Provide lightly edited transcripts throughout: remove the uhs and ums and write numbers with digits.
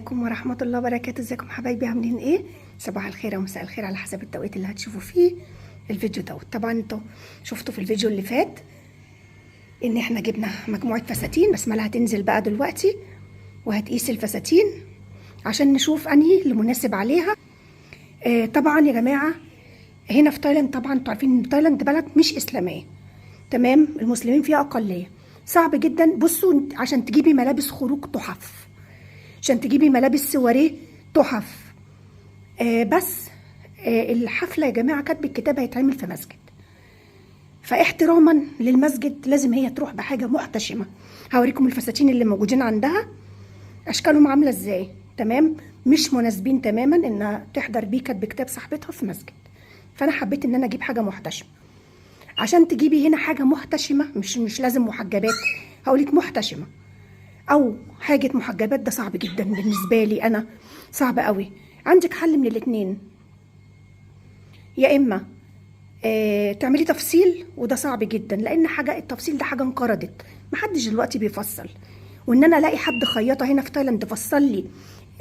عليكم ورحمة الله وبركاته. ازيكم حبايبي؟ عاملين ايه؟ صباح الخير ومساء الخير على حسب التوقيت اللي هتشوفوا فيه الفيديو دوت. طبعا انتوا شفتوا في الفيديو اللي فات ان احنا جبنا مجموعة فساتين. بسملة هتنزل بقى دلوقتي وهتقيس الفساتين عشان نشوف انهي اللي مناسب عليها. طبعا يا جماعة هنا في تايلاند، طبعا انتوا عارفين ان تايلاند بلد مش اسلامية، تمام؟ المسلمين فيها اقلية، صعب جدا. بصوا عشان تجيبي ملابس خروج تحف، عشان تجيبي ملابس سواريه تحف. بس الحفلة يا جماعة كاتب الكتاب هيتعمل في مسجد، فاحتراما للمسجد لازم هي تروح بحاجة محتشمة. هوريكم الفساتين اللي موجودين عندها اشكالهم عاملة ازاي، تمام؟ مش مناسبين تماما انها تحضر بيه كاتب كتاب صاحبتها في مسجد، فانا حبيت ان انا اجيب حاجة محتشمة. عشان تجيبي هنا حاجة محتشمة، مش لازم محجبات، هقولك محتشمة او حاجة محجبات، ده صعب جدا بالنسبة لي، انا صعب قوي. عندك حل من الاتنين، يا اما تعملي تفصيل، وده صعب جدا لان حاجة التفصيل ده حاجة انقرضت، محدش دلوقتي بيفصل، وان انا الاقي حد خياطة هنا في تايلاند تفصل لي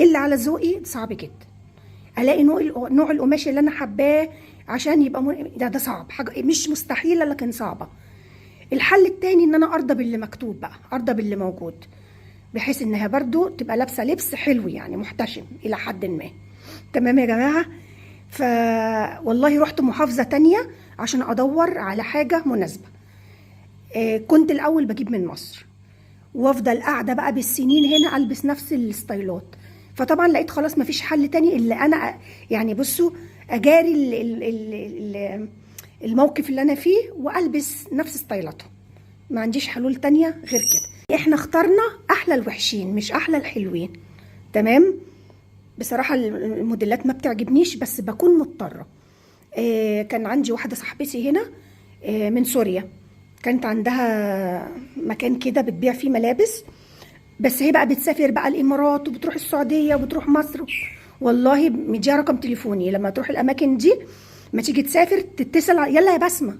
الا على ذوقي صعب جدا. الاقي نوع القماش اللي انا حباه عشان يبقى ده صعب، حاجة مش مستحيلة لكن صعبة. الحل التاني ان انا ارضى باللي مكتوب بقى، ارضى باللي موجود، بحيث انها برضو تبقى لابسه لبس حلو يعني محتشم الى حد ما، تمام يا جماعه؟ والله رحت محافظه تانية عشان ادور على حاجه مناسبه. كنت الاول بجيب من مصر وافضل قاعده بقى بالسنين هنا البس نفس الستايلات، فطبعا لقيت خلاص مفيش حل تاني الا انا يعني بصوا اجاري الموقف اللي انا فيه والبس نفس ستايلاتهم، ما عنديش حلول تانية غير كده. احنا اخترنا احلى الوحشين مش احلى الحلوين، تمام؟ بصراحة الموديلات ما بتعجبنيش بس بكون مضطرة. كان عندي واحدة صاحبتي هنا من سوريا، كانت عندها مكان كده بتبيع فيه ملابس، بس هي بقى بتسافر بقى الامارات وبتروح السعودية وبتروح مصر. والله مديها رقم تليفوني، لما تروح الاماكن دي ما تيجي تسافر تتصل يلا يا بسمة،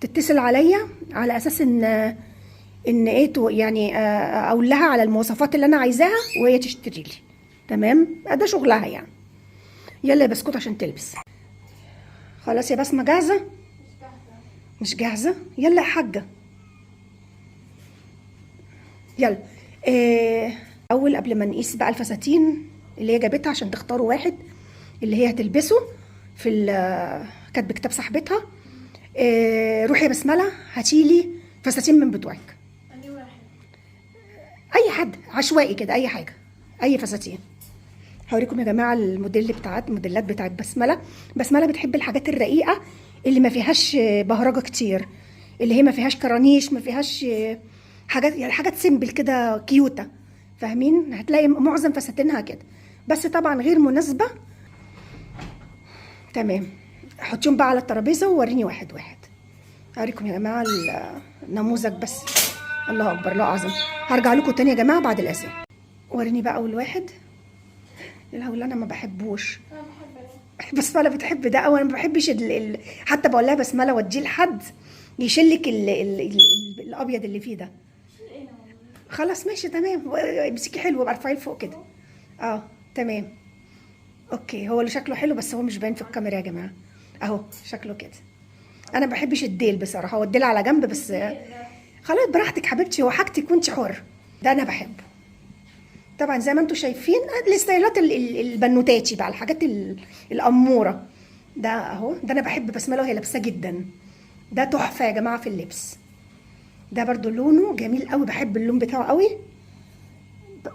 تتصل عليا على اساس ان ايه يعني اقول لها على المواصفات اللي انا عايزاها وهي تشتري لي، تمام؟ ده شغلها يعني. يلا يا بسكوت عشان تلبس. خلاص يا بسمة جاهزة؟ مش جاهزة؟ يلا يا حاجة يلا. اول قبل ما نقيس بقى الفساتين اللي هي جابتها عشان تختاروا واحد اللي هي هتلبسه في كاتب كتاب صاحبتها، روحي يا بسملة هاتيلي فساتين من بتوعك، اي حد عشوائي كده، اي حاجه، اي فساتين. هوريكم يا جماعه الموديلات بتاعت بسمله. بسمله بتحب الحاجات الرقيقه اللي ما فيهاش بهرجه كتير، اللي هي ما فيهاش كرانيش، ما فيهاش حاجات، يعني حاجات سيمبل كده كيوته، فاهمين؟ هتلاقي معظم فساتينها كده، بس طبعا غير مناسبه، تمام؟ حطيهم بقى على الترابيزه ووريني واحد واحد. هوريكم يا جماعه النموذج بس. الله اكبر، الله اعظم. هرجع لكم تاني يا جماعه بعد الاذان. وريني بقى اول واحد. اللي انا ما بحبوش، بسمله بتحب ده، او انا ما بحبش حتى بقول لها بسمله وديه لحد يشلك الابيض اللي فيه ده. خلاص ماشي تمام، امسكي حلو، ارفعيه لفوق كده. تمام اوكي. هو اللي شكله حلو بس هو مش باين في الكاميرا يا جماعه، اهو شكله كده. انا ما بحبش الديل بصراحه، هو الديل على جنب بس. خلاص براحتك حبيبتي، هو حاجتك وانت حر، ده انا بحبه. طبعا زي ما انتم شايفين الستايلات البنوتاتي بقى، الحاجات الاموره ده اهو، ده انا بحب بسمله وهي لابسه جدا، ده تحفه يا جماعه في اللبس. ده برضو لونه جميل قوي، بحب اللون بتاعه قوي،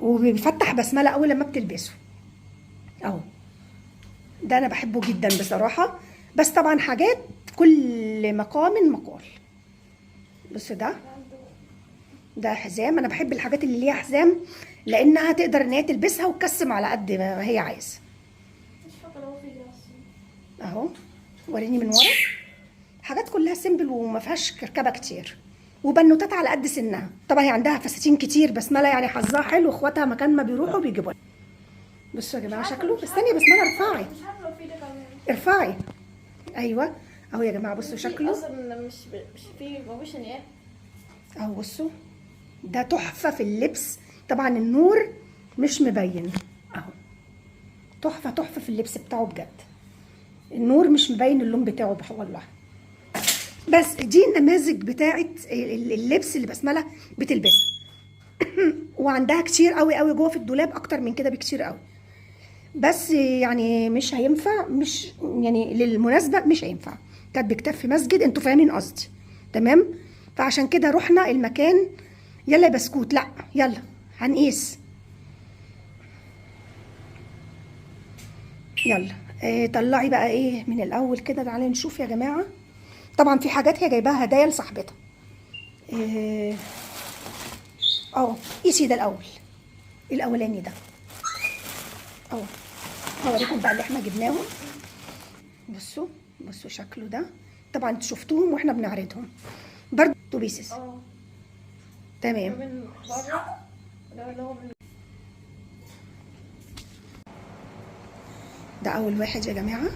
وبيفتح بسمله قوي لما بتلبسه اهو. ده انا بحبه جدا بصراحه، بس طبعا حاجات كل مقام مقال. بص ده حزام، انا بحب الحاجات اللي ليها حزام لانها تقدر ان هي تلبسها وتكسم على قد ما هي عايزه. اهو وريني من ورا، حاجات كلها سيمبل وما فيهاش كركبه كتير، وبنوتات على قد سنها. طبعا هي عندها فساتين كتير، بسمله يعني حظها حلو، اخواتها مكان ما بيروحوا بيجيبوا. بصوا يا جماعه شكله، استني يا بسمله ارفعي، ارفعي، ايوه اهو يا جماعه بصوا شكله اصلا مش في بروفيشن ايه اهو. بصوا ده تحفه في اللبس، طبعا النور مش مبين، تحفه تحفه في اللبس بتاعه بجد. النور مش مبين اللون بتاعه والله. بس دي النماذج بتاعه اللبس اللي بسمله بتلبسها. وعندها كتير قوي قوي جوه في الدولاب، اكتر من كده بكتير قوي. بس يعني مش هينفع، مش يعني للمناسبه مش هينفع. كانت بكتاب في مسجد، انتوا فاهمين قصدي تمام. فعشان كده رحنا المكان. يلا يا بسكوت، لا يلا هنقيس. يلا طلعي بقى ايه من الاول كده. تعالي نشوف يا جماعه. طبعا في حاجات هي جايباها هدايا لصاحبتها. قيسي ده الاول، الاولاني ده اهو. هوريكم بقى اللي احنا جبناهم. بصوا بصوا شكله ده. طبعا انتوا شفتوهم واحنا بنعرضهم برضه. تو بيسز تمام. من بره ده اللي هو من ده اول واحد يا جماعه.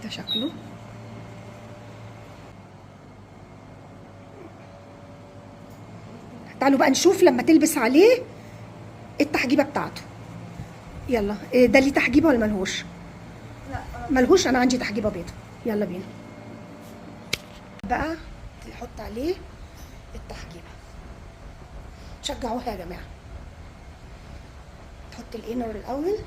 ده شكله. تعالوا بقى نشوف لما تلبس عليه التحجيبه بتاعته. يلا ده ليه تحجيبه ولا ملهوش؟ لا ملهوش. انا عندي تحجيبه بيضه. يلا بينا بقى نحط عليه التحجيبه. شجعوها يا جماعه. تحط الانر الاول.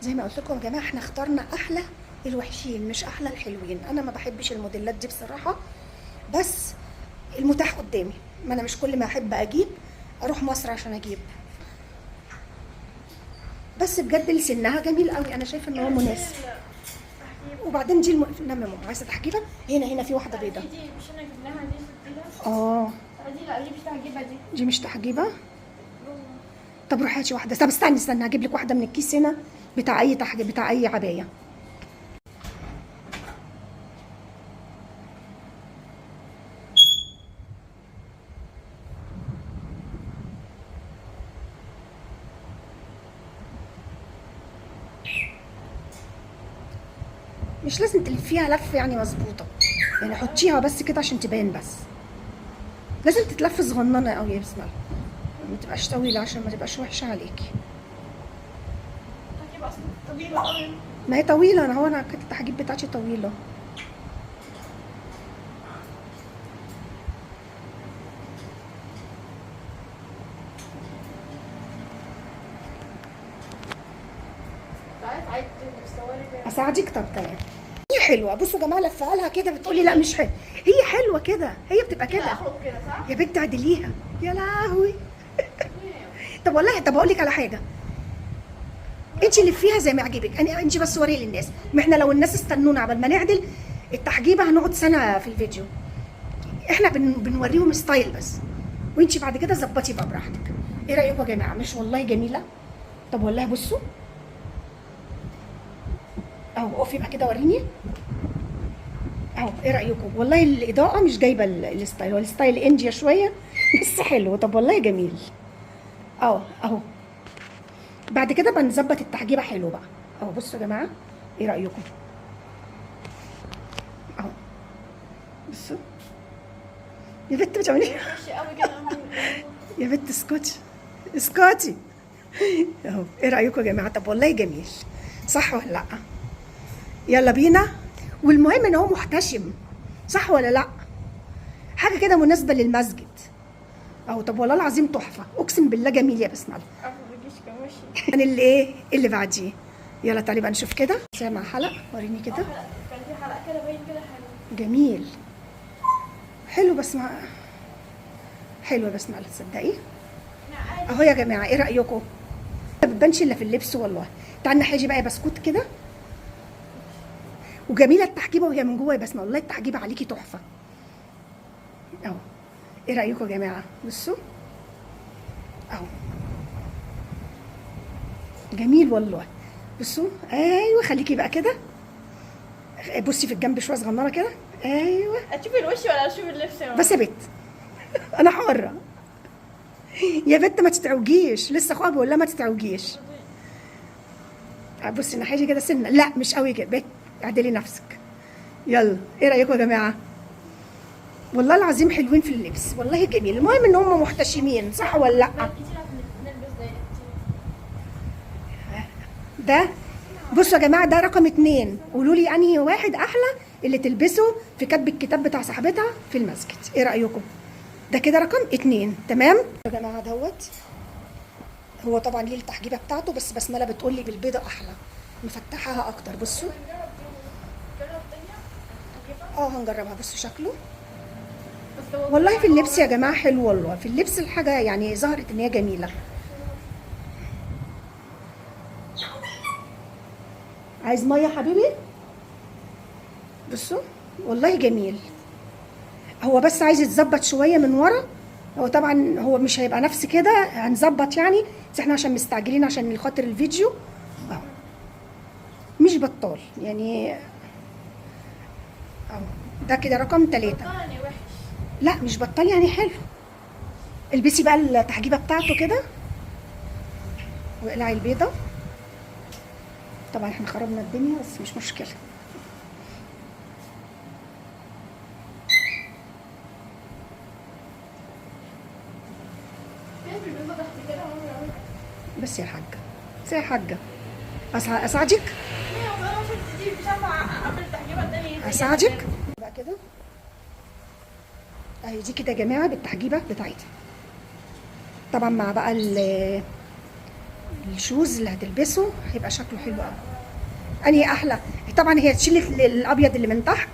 زي ما قلت لكم يا جماعه، احنا اخترنا احلى الوحشين مش احلى الحلوين. انا ما بحبش الموديلات دي بصراحه، بس المتاح قدامي. ما انا مش كل ما احب اجيب اروح مصر عشان اجيب. بس بجد لسنها جميل قوي، انا شايفه ان هو مناسب. وبعدين دي نعم ماما عايزه تحجيبه. هنا في واحده بيضه. دي مش انا جبناها دي شفتيها؟ دي لا دي مش هجيبها دي مش تحجيبه. طب روحي هاتي واحده. طب استني هجيب لك واحده من الكيس هنا بتاع اي تحجيب بتاع اي عبايه. مش لازم تلفيها لف يعني مظبوطه، يعني حطيها بس كده عشان تبان. بس لازم تتلف صغننه قوي يا بسم الله، ما تبقاش طويله عشان ما تبقاش وحشه عليكي. هجيب اصلا طويله قوي. ما هي طويله. انا كانت التحجيب بتاعتي طويله. اساعدك. طب تمام. هي حلوه. بصوا يا جماعه لفها لها كده بتقولي لا مش حلوه. هي حلوه كده، هي بتبقى كده. اخرج كده صح؟ يا بنت عدليها يا لهوي. طب والله طب اقول لك على حاجه. انت اللي فيها زي ما يعجبك. انت بس وري للناس. ما احنا لو الناس استنونا قبل ما نعدل التحجيبه هنقعد سنه في الفيديو. احنا بنوريهم ستايل بس، وانت بعد كده ظبطي بقى براحتك. ايه رايكم يا جماعه؟ مش والله جميله؟ طب والله بصوا اهو. اقفي بقى كده وريني اهو. ايه رايكم؟ والله الاضاءه مش جايبه الستايل. هو الستايل انديا شويه بس حلو. طب والله جميل اهو. بعد كده بنظبط التحجيبه حلو بقى اهو. بصوا يا جماعه ايه رايكم؟ اهو بصوا يا بنت بتعملي ماشي قوي كده. يا بنت اسكتي اهو. ايه رايكم يا جماعه؟ طب والله جميل صح ولا لا؟ يلا بينا. والمهم ان هو محتشم صح ولا لا؟ حاجه كده مناسبه للمسجد اهو. طب والله العظيم تحفه، اقسم بالله جميل يا بسم الله. يعني اللي ايه اللي بعديه. يلا تعالي بقى نشوف كده. سامع حلق؟ وريني كده. كان في حلقه كده باين كده حلو. جميل حلو. بس ما حلوه بس ما تصدقي اهو يا جماعه. ايه رايكم؟ ما بتبانش الا في اللبس والله. تعالي نحيجي بقى يا بسكوت كده. وجميله التحجيبه وهي من جوه يا بسمه. والله التحجيبه عليكي تحفه اهو. ايه رايكم يا جماعه؟ بصوا اهو جميل والله. بصوا ايوه. خليكي بقى كده. بصي في الجنب شويه صغننه كده. ايوه. هتشوفي الوش ولا هتشوفي اللبس يا بس يا بت انا حره يا بت. ما تتعوجيش. لسه اخوها بيقول لها ما تتعوجيش. بصي انا حاجه كده سنه. لا مش قوي كده. بت اعدلي نفسك. يلا ايه رايكم يا جماعه؟ والله العظيم حلوين في اللبس، والله جميل. المهم ان هم محتشمين، صح ولا لا؟ كتير نلبس زي كتير. ده بصوا يا جماعه، ده رقم 2. قولوا لي انهي واحد احلى اللي تلبسه في كتب الكتاب بتاع صاحبتها في المسجد. ايه رايكم؟ ده كده رقم 2. تمام يا جماعه. دوت هو طبعا ليه التحجيبه بتاعته، بس بسمله بتقول لي بالبيضه احلى، مفتحها اكتر. بصوا جرب تانية. هنجربها. بصوا شكله والله في اللبس يا جماعه حلو، والله في اللبس الحاجه يعني ظهرت ان هي جميله. عايز ميه حبيبي؟ بصوا والله جميل. هو بس عايز يتظبط شويه من ورا. هو طبعا هو مش هيبقى نفس كده، هنظبط يعني، بس احنا عشان مستعجلين عشان خاطر الفيديو. اهو مش بطال يعني. اهو ده كده رقم 3. يعني وحش. لا مش بطال يعني حلو. البسي بقى التحجيبه بتاعته كده واقلعي البيضه. طبعا احنا خربنا الدنيا بس مش مشكله. بس يا حاجه، بس يا حاجه، اساعدك؟ اساعدك بقى كده. اهي دي كده يا جماعه بالتحجيبه بتاعتها. طبعا مع بقى الشوز اللي هتلبسه هيبقى شكله حلو قوي. انهي احلى؟ طبعا هي تشيل الابيض اللي من تحت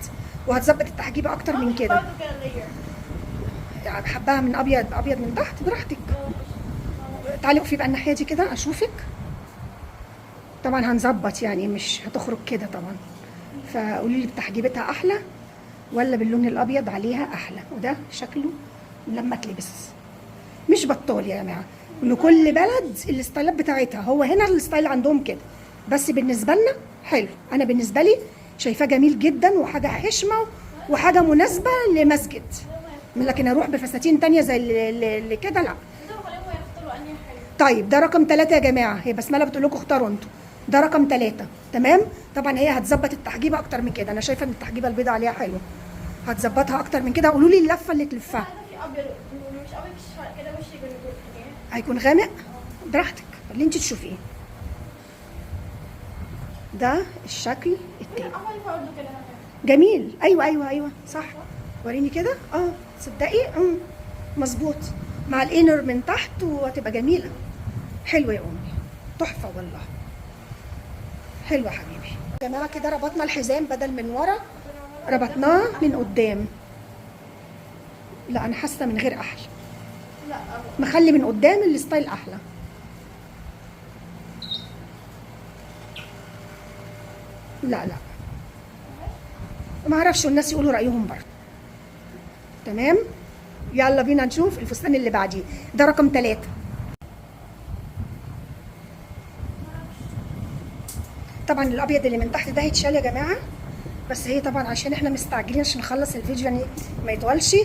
وهتظبط التحجيبه اكتر من كده. يعني حباها من ابيض من تحت براحتك. تعالي اقفي بقى الناحيه دي كده اشوفك. طبعا هنظبط يعني مش هتخرج كده طبعا. فقولي لي بتحجيبتها احلى ولا باللون الابيض عليها احلى؟ وده شكله لما تلبس مش بطال يا جماعه. لكل بلد الستايلات بتاعتها. هو هنا الستايل عندهم كده، بس بالنسبه لنا حلو. انا بالنسبه لي شايفاه جميل جدا وحاجه حشمه وحاجه مناسبه لمسجد. لكن اروح بفساتين تانية زي اللي كده لا. طيب ده رقم 3 يا جماعه. هي بسمله بتقول لكم اختاروا انتوا. ده رقم 3. تمام. طبعا هي هتظبط التحجيبه اكتر من كده. انا شايفه ان التحجيبه البيضاء عليها حلوه، هتظبطها اكتر من كده. قولوا لي اللفه اللي تلفها. في ابيض مش ابيض، مش كده وشي جنب. هيكون غامق براحتك اللي انت تشوفيه. ده الشكل التاني جميل. ايوه صح. وريني كده. تصدقي مظبوط مع الانر من تحت وهتبقى جميله. حلوه يا امي، تحفه والله. حلوه حبيبي. يا جماعه كده ربطنا الحزام بدل من ورا ربطناه من قدام. لا انا حاسه من غير احلى. لا مخلي من قدام الستايل احلى. لا ما اعرفش، والناس يقولوا رايهم برضه. تمام. يلا بينا نشوف الفستان اللي بعديه. ده رقم 3. طبعا الابيض اللي من تحت ده هيتشال يا جماعه، بس هي طبعا عشان احنا مستعجلين عشان نخلص الفيديو يعني ما يطولش.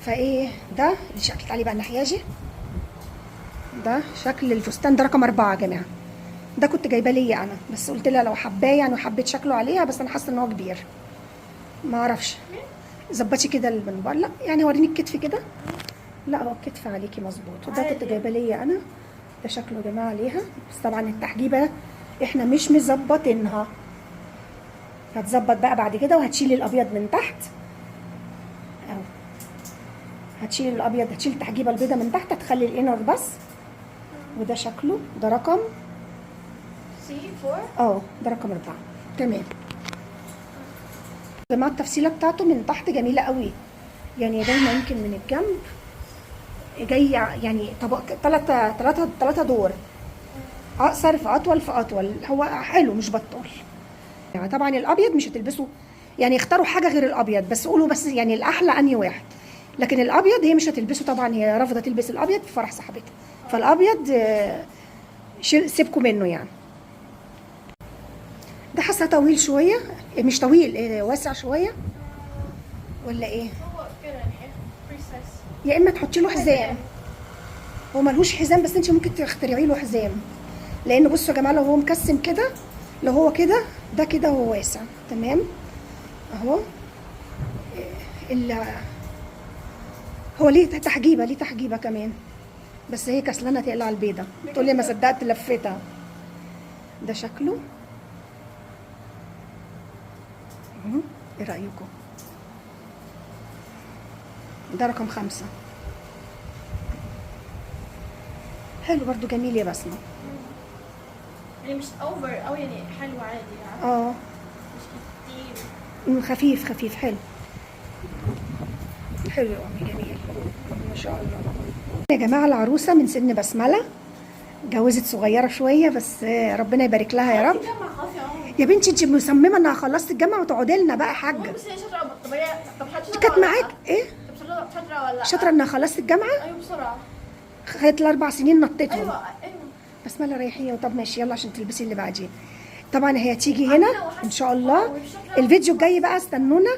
فايه ده الشكل؟ تعالي بقى الناحيه دي. ده شكل الفستان. ده رقم 4 يا جماعه. ده كنت جايباه ليا انا، بس قلت لها لو حباه يعني وحبيت شكله عليها، بس انا حاسه ان هو كبير. ما اعرفش. ظبطي كده المنبر. لا يعني وريني الكتف كده. لا هو الكتف عليكي مظبوط. وده كنت جايباه ليا انا. ده شكله يا جماعه عليها، بس طبعا التحجيبه احنا مش مظبطينها. هتظبط بقى بعد كده، وهتشيلي الابيض من تحت اهو. هتشيلي الابيض، هتشيلي التحجيبه البيضه من تحت، هتخلي الانر بس. وده شكله. ده رقم C4. ده رقم 4. تمام. يا جماعه التفصيله بتاعته من تحت جميله قوي، يعني دايما يمكن من الجنب جاي يعني طبق 3 دور، اقصر في اطول في اطول. هو حلو مش بطال يعني. طبعا الابيض مش هتلبسه يعني، اختاروا حاجه غير الابيض، بس قولوا بس يعني الاحلى انهي واحد. لكن الابيض هي مش هتلبسه طبعا، هي رافضه تلبس الابيض في فرح صاحبتها. فالابيض سيبكم منه يعني. ده حاسه طويل شويه، مش طويل، واسع شويه ولا ايه؟ هو كده يعني بريسيس. يا اما تحطي له حزام. هو ملهوش حزام، بس انت ممكن تخترعي له حزام. لان بصوا يا جماعه، لو هو مكسم كده، لو هو كده، ده كده هو واسع. تمام. اهو. هو ليه تحجيبه، ليه تحجيبه كمان، بس هي كسلانه تقلع البيضه، تقول لي ما صدقت لفتها. ده شكله. ايه رايكم؟ ده رقم 5. حلو برضو، جميل يا بسمه. يعني مش اوفر قوي، يعني حلو عادي يعني. مش كتير. خفيف خفيف، حلو. حلو قوي، جميل ما شاء الله. يا جماعه العروسه من سن بسمله، جوزت صغيره شويه بس ربنا يبارك لها يا رب. يا بنتي انت مصممه انها خلصت الجامعه وتقعدي لنا بقى يا حاجه. بس هي شاطره. طب هي كانت معاك ايه؟ شاطره ولا لا؟ شاطره انها خلصت الجامعه. ايوه بسرعه. خدت ال4 سنين نطيتهم. ايوه. بسمله ريحيه. طب ماشي، يلا عشان تلبسي اللي بعديه. طبعا هي تيجي هنا ان شاء الله. الفيديو الجاي بقى استنونا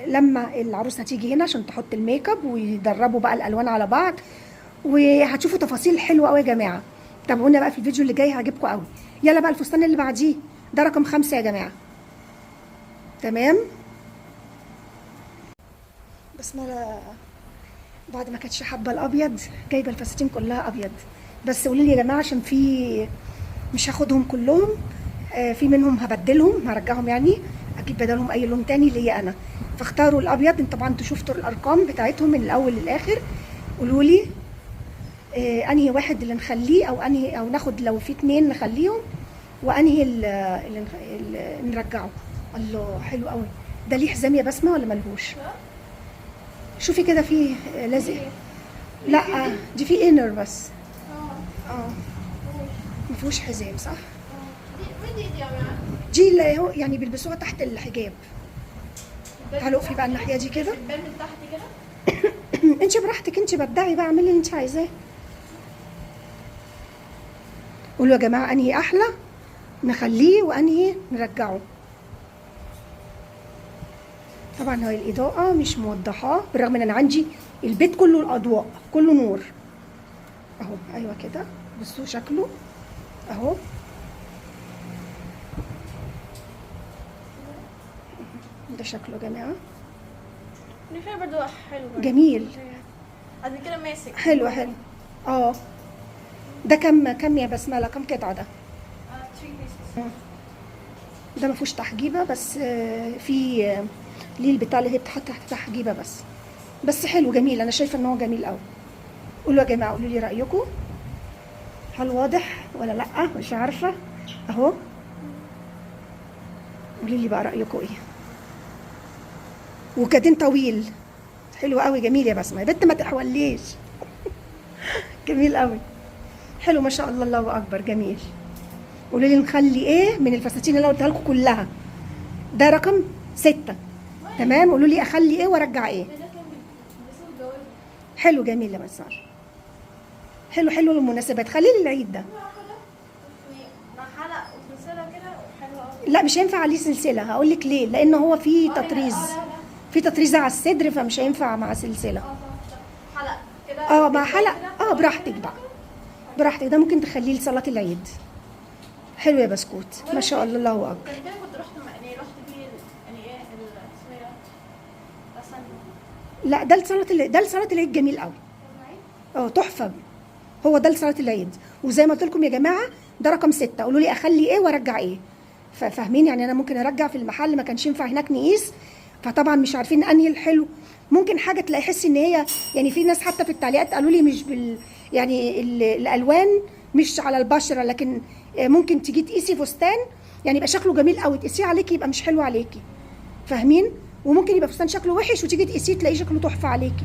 لما العروسه تيجي هنا عشان تحط الميك اب ويدربوا بقى الالوان على بعض، وهتشوفوا تفاصيل حلوه قوي يا جماعه. تابعونا بقى في الفيديو اللي جاي، هيعجبكم قوي. يلا بقى الفستان اللي بعديه، ده رقم 5 يا جماعه. تمام. بسمله بعد ما كانتش حابه الابيض، جايبه الفساتين كلها ابيض. بس قولوا لي يا جماعه عشان في مش هاخدهم كلهم، في منهم هبدلهم، هرجعهم يعني، اجيب بدلهم اي لون تاني ليا انا. فاختاروا الابيض. انتوا طبعا انتوا شفتوا الارقام بتاعتهم من الاول للاخر. قولوا لي انهي واحد اللي نخليه، او انهي، او ناخد لو في 2 نخليهم، وانهي اللي نرجعه. الله حلو قوي. ده ليه حزام يا بسمه ولا ملهوش؟ شوفي كده فيه لازق. لا دي في انر بس. ما فيهوش حزام صح؟ دي اللي هو يعني بيلبسوها تحت الحجاب. تعالوا في بقى الناحيه دي كده. البال من تحت كده. انت براحتك، انت بدعي بقى، اعملي اللي انت عايزاه. قولوا يا جماعه انهي احلى نخليه وانهي نرجعه. طبعا هو الاضاءه مش موضحاه، بالرغم ان انا عندي البيت كله الاضواء، كله نور اهو. ايوه كده، بصوا شكله اهو. ده شكله يا جماعه النفاية برضو حلو برضو. جميل. قد كده ماسك. حلو حلو. ده كم يا بسمله، كم قطعه ده؟ 3 pieces. ده ما فيهوش تحجيبه، بس في ليه البتاع اللي هي بتحط تحت تحجيبه بس حلو جميل. انا شايفه ان هو جميل قوي. قولوا يا جماعه، قولوا لي رايكم، هل واضح ولا لا؟ مش عارفه اهو. قولوا لي بقى رايكم ايه. وكدين طويل، حلو قوي، جميل يا بسمه يا بنت ما تحوليش. جميل قوي، حلو ما شاء الله، الله اكبر، جميل. قولوا لي نخلي ايه من الفساتين اللي انا قلتها لكم كلها. ده رقم 6 تمام. قولوا لي اخلي ايه وارجع ايه. حلو جميل يا مسار، حلو حلو للمناسبات. خليه للعيد ده. مع حلق وسلسله كده وحلوه قوي. لا مش هينفع عليه سلسله، هقول لك ليه، لان هو فيه تطريز، في تطريز على الصدر، فمش هينفع مع سلسله. حلق كده. مع حلق. براحتك بقى، براحتك. ده ممكن تخليه لصلاه العيد. حلو يا بسكوت ما شاء الله، الله اكبر. كان كنت رحت يعني رحت فيه يعني ايه اسمه ايه لا ده لصلاه العيد جميل قوي. تحفه. هو ده لصلاه العيد. وزي ما قلت لكم يا جماعه ده رقم 6. قولوا لي اخلي ايه وارجع ايه. فاهمين يعني؟ انا ممكن ارجع في المحل، ما كانش ينفع هناك نقيس، فطبعا مش عارفين انهي الحلو. ممكن حاجه تلاقي حس ان هي يعني، في ناس حتى في التعليقات قالوا لي مش يعني الالوان مش على البشره، لكن ممكن تيجي تقيسي فستان يعني يبقى شكله جميل قوي، تقيسيه عليكي يبقى مش حلو عليكي. فاهمين؟ وممكن يبقى فستان شكله وحش وتيجي تقيسيه تلاقيه شكله تحفه عليكي.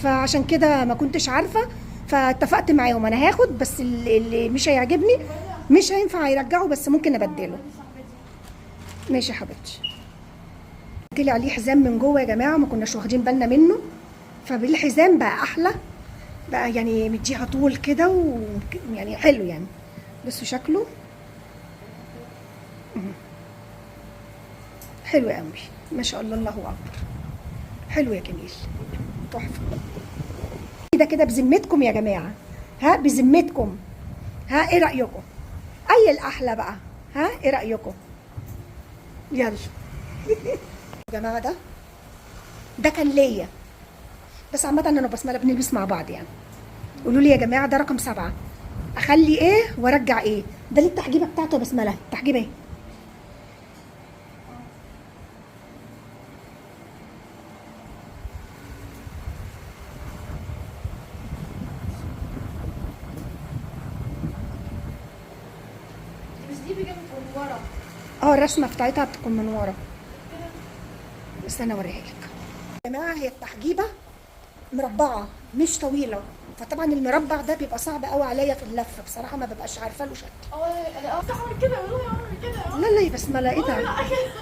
فعشان كده ما كنتش عارفه، فاتفقت معاهم انا هاخد، بس اللي مش هيعجبني مش هينفع يرجعه، بس ممكن ابدله. ماشي يا حبيبتي. طلع عليه حزام من جوه يا جماعه، ما كناش واخدين بالنا منه، فبالحزام بقى احلى بقى، يعني مديها طول كده ويعني حلو يعني. بصوا شكله حلو قوي ما شاء الله، الله اكبر. حلو يا جميل، تحفه. كده كده بذمتكم يا جماعه، بذمتكم، ايه رايكم؟ اي الاحلى بقى؟ ايه رايكم؟ يلا يا جماعه ده كان ليا، بس عامه انا وبسمله بنلبس مع بعض يعني. قولوا لي يا جماعه ده رقم 7، اخلي ايه وارجع ايه؟ ده اللي التحجيبه بتاعته يا بسمله، التحجيبه ايه؟ بس دي بجد من ورا. الرسمه بتاعتها بتكون من ورا. بس انا اوريها لك يا جماعه. هي التحجيبه مربعه مش طويله، فطبعا المربع ده بيبقى صعب قوي عليا في اللفه بصراحه، ما ببقاش عارفه له شكل. انا اعمل كده والله، اعمل كده. لا يا بسمله ايه ده؟ لا كده.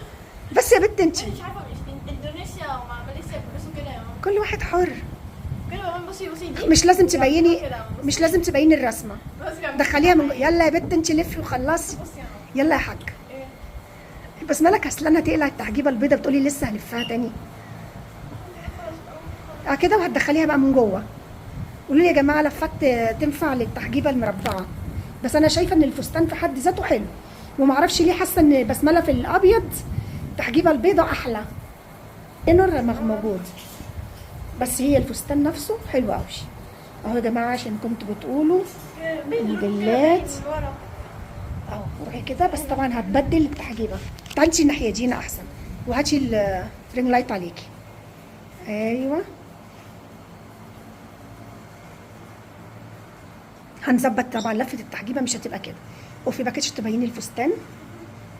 بس يا بنت انت، مش عارفه، مش اندونيسيا ومع ماليزيا بيلبسوا كده يا ماما. كل واحد حر. كده يا ماما، بصي دي مش لازم تبيني، كده، بصي. مش لازم تبيني الرسمه. بصي يا دخليها من ماما. يلا يا بنت انت لفي وخلصي. بصي يا ماما. يلا يا حاج. ايه؟ بس مالك كسلانه تقلع التحجيبه البيضه، بتقولي لسه هلفها تاني. كده وهتدخليها بقى من جوه. قولوا لي يا جماعه لفات تنفع للتحجيبه المربعه، بس انا شايفه ان الفستان في حد ذاته حلو، ومعرفش ليه حاسه ان بسمله في الابيض التحجيبه البيضه احلى. نور موجود، بس هي الفستان نفسه حلو قوي اهو يا جماعه، عشان كنتوا بتقولوا موديلات اهو. روحي كده، بس طبعا هتبدل التحجيبه. تعالي انتي الناحيه دي احسن، وهاتي الرينج لايت عليكي. ايوه هنظبط طبعا لفه التحجيبه، مش هتبقى كده. وفي باكج تبيني الفستان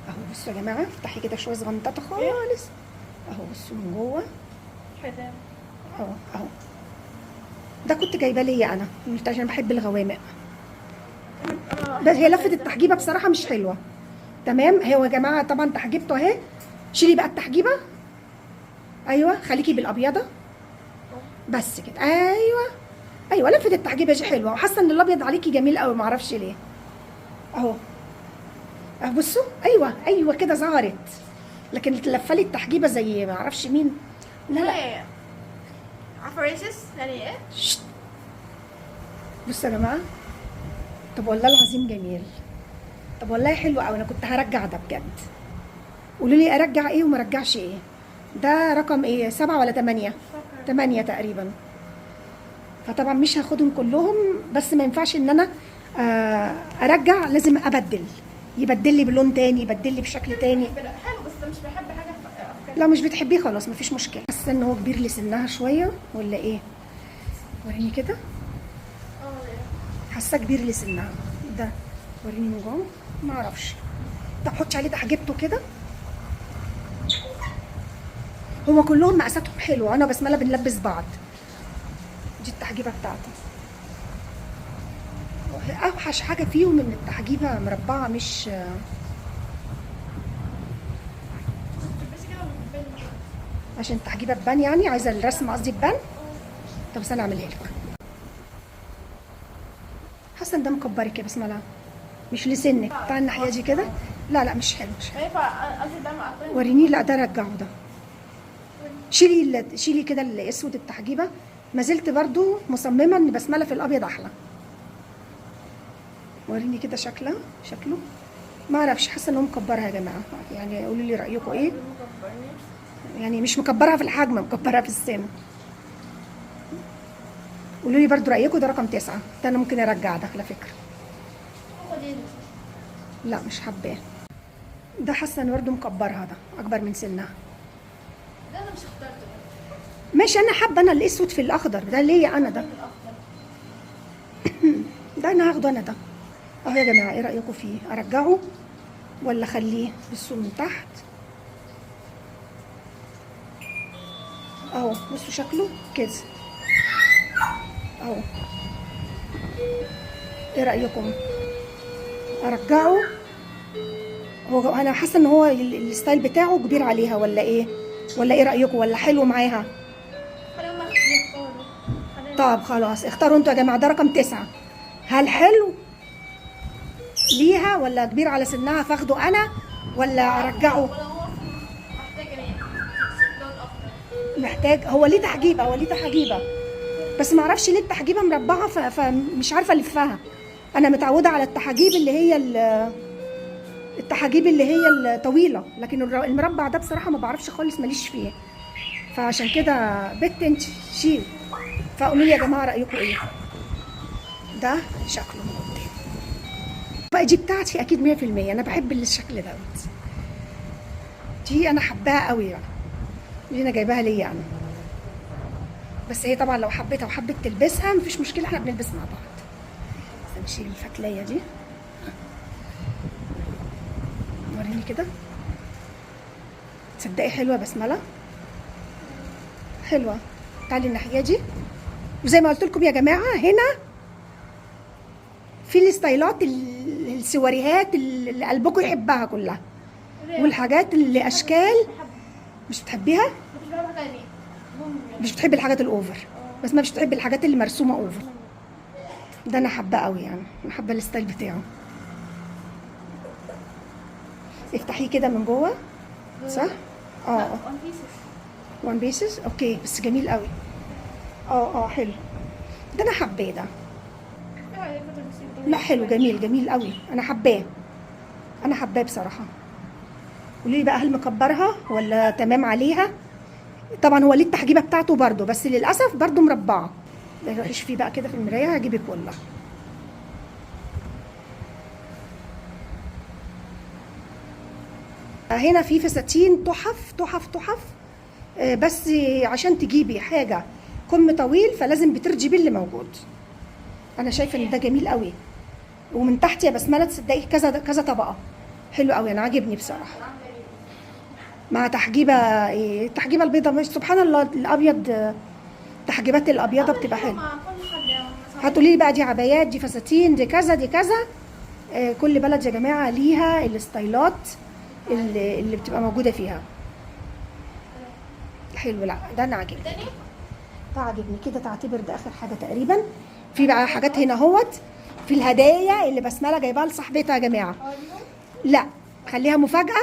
اهو. بصوا يا جماعه، افتحي كده شويه صغنططه خالص اهو. بصوا من جوه حزام اهو. ده كنت جايباه ليا انا، قلت عشان بحب الغوامق. بس هي لفه التحجيبه بصراحه مش حلوه. تمام. هو يا جماعه طبعا تحجيبته اهي. شيلي بقى التحجيبه. ايوه خليكي بالابيضه بس كده. ايوه لفه التحجيبه دي حلوه، وحاسه ان الابيض عليكي جميل قوي، معرفش ليه اهو. بصوا ايوه كده ظهرت، لكن لفه لي التحجيبه زي معرفش مين. لا عارفه ريسس يعني ايه؟ بصوا يا جماعه، طب والله العظيم جميل، طب والله حلو قوي. انا كنت هرجع ده بجد. قولوا لي ارجع ايه وما ارجعش ايه. ده رقم ايه، 7 ولا 8؟ 8 تقريبا. فطبعا مش هاخدهم كلهم، بس ما ينفعش ان انا ارجع، لازم ابدل، يبدل لي بلون تاني، يبدل لي بشكل تاني. حلو، بس مش بحب حاجه لو مش بتحبيه خلاص مفيش مشكله. حاسه ان هو كبير لسنها شويه ولا ايه؟ وريني كده. حاسه كبير لسنها ده. وريني من جوه، ما اعرفش. طب حطي عليه تحجيبته كده. هما كلهم مقاساتهم حلوه، انا بسمله بنلبس بعض. دي التحجيبه بتاعته. اوحش حاجه فيهم ان التحجيبه مربعه، مش عشان التحجيبه تبان يعني، عايزه الرسم قصدي تبان. طب بس انا اعملها لك. حاسه ان ده مكبرك يا بسمله، مش لسنك. بتاع الناحيه دي كده. لا مش حلو، مش حلو. قصدي ده مع وريني. لا ده رجعه ده. شيلي كده الاسود التحجيبه. ما زلت برضو مصممه ان بسمله في الابيض احلى. وريني كده شكله ما اعرفش، حاسه ان هو مكبرها يا جماعه يعني. قولوا لي رايكم ايه. يعني مش مكبرها في الحجم، مكبرها في السن. قولوا لي برضو رايكم. ده رقم 9، ده انا ممكن ارجع ده على فكره. لا مش حباه ده، حاسه ان برضو مكبرها، ده اكبر من سنها. ده انا مش اخترته. ماشي انا حابه انا الاسود في الاخضر ده ليا انا ده. ده انا هاخده انا ده اهو يا جماعه. ايه رايكم فيه؟ ارجعه ولا اخليه بصوا من تحت اهو. بصوا شكله كده اهو. ايه رايكم؟ ارجعه؟ هو انا حاسه ان هو الستايل بتاعه كبير عليها ولا ايه؟ ولا ايه رايكم؟ ولا حلو معاها؟ طب خلاص اختاروا انتوا يا جماعه. ده رقم 9، هل حلو ليها ولا كبير على سنها فاخده انا ولا ارجعه؟ محتاج. هو ليه تحجيبه، بس ما اعرفش ليه التحجيبه مربعه، فمش عارفه الفها. انا متعوده على التحاجيب اللي هي التحاجيب اللي هي الطويله، لكن المربع ده بصراحه ما بعرفش خالص، ماليش فيه. فعشان كده بنت انت شيل. فقولوا لي يا جماعه رايكم ايه. ده شكله من قدام بقى. دي بتاعتي اكيد 100%. انا بحب الشكل دوت. دي انا حباها قوي بقى، اللي انا جايباها ليا انا. بس هي طبعا لو حبيتها وحبيت تلبسها مفيش مشكله، احنا بنلبس مع بعض. بس نشيل الفتلايه دي. وريني كده. تصدقي حلوه بسمله، حلوه. تعالي الناحيه دي. وزي ما قلت لكم يا جماعه، هنا في الستايلات السواريهات اللي قلبكم يحبها كلها، والحاجات اللي اشكال. مش بتحبيها؟ مش بتحبي الحاجات الاوفر، بس ما مش بتحبي الحاجات اللي مرسومه اوفر. ده انا حابه قوي يعني، انا حابه الستايل بتاعه. افتحيه كده من جوه. صح؟ وان بيسز. اوكي، بس جميل قوي. حلو. ده انا حباه ده. لا حلو، جميل جميل قوي. انا حباه، انا حباه بصراحه. قولي لي بقى، هل مكبرها ولا تمام عليها؟ طبعا هو ليه التحجيبه بتاعته برده، بس للاسف برده مربعه. روحي شوفيه بقى كده في المرايه، هجيبك والله. هنا في فساتين تحف تحف تحف. بس عشان تجيبي حاجه كم طويل فلازم بترجي باللي موجود. انا شايفه ان ده جميل قوي. ومن تحت يا بسمله تصدقي كذا كذا طبقه. حلو قوي، انا عاجبني بصراحه. مع تحجيبه التحجيبه البيضاء. مش سبحان الله الابيض، التحجيبات الابيضه بتبقى حلوه. هتقولي لي بقى دي عبايات، دي فساتين، دي كذا دي كذا. كل بلد يا جماعه ليها الستايلات اللي بتبقى موجوده فيها. حلو. لا ده انا عاجبني، ده عاجبني كده. تعتبر ده اخر حاجه تقريبا. في بقى حاجات هنا اهوت في الهدايا اللي بسمله جايباها لصاحبتها يا جماعه. لا خليها مفاجاه.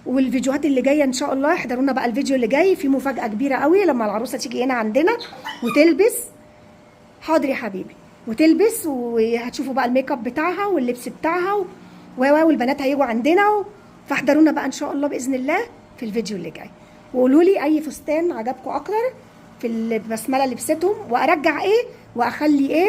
والفيديوهات اللي جايه ان شاء الله احضرونا بقى. الفيديو اللي جاي فيه مفاجاه كبيره قوي لما العروسه تيجي هنا عندنا وتلبس. حاضر يا حبيبي. وتلبس، وهتشوفوا بقى الميك اب بتاعها واللبس بتاعها والبنات هيجوا عندنا. فاحضرونا بقى ان شاء الله باذن الله في الفيديو اللي جاي. وقولوا لي اي فستان عجبكم اكتر في البسمله لبستهم، وارجع ايه واخلي ايه.